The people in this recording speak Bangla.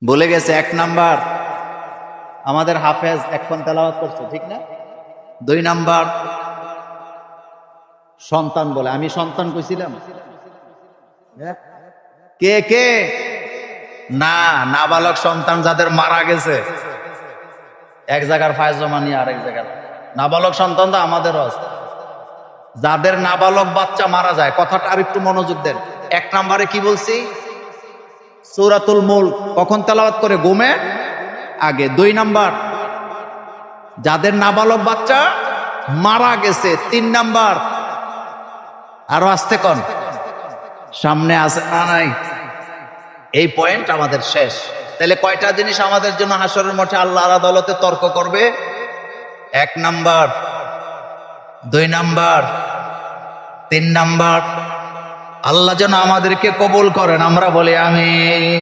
বলে গেছে। এক নাম্বার আমাদের হাফেজ এখন তেলাওয়াত করছে, ঠিক না? 2 নাম্বার সন্তান বলে। আমি সন্তান কইছিলাম? কে কে? না, নাবালক সন্তান যাদের মারা গেছে, এক জায়গার ফায়জমা নিয়ে আরেক জায়গার। নাবালক সন্তান তো আমাদেরও আছে। যাদের নাবালক বাচ্চা মারা যায়, কথাটা আর একটু মনোযোগ দেন। 1 নম্বরে কি বলছি? সূরাতুল মুলক কখন তেলাওয়াত করে? ঘুমে আগে। 2 নাম্বার যাদের নাবালক বাচ্চা মারা গেছে। 3 নাম্বার আরো আসতে কোন সামনে আছে না নাই? এই পয়েন্ট আমাদের শেষ। তাহলে কয়টা জিনিস আমাদের জন্য হাসরের মাঠে আল্লাহর আদালতে তর্ক করবে? 1 নাম্বার, 2 নাম্বার, 3 নাম্বার। আল্লাহ যেন আমাদেরকে কবুল করেন, আমরা বলি আমিন।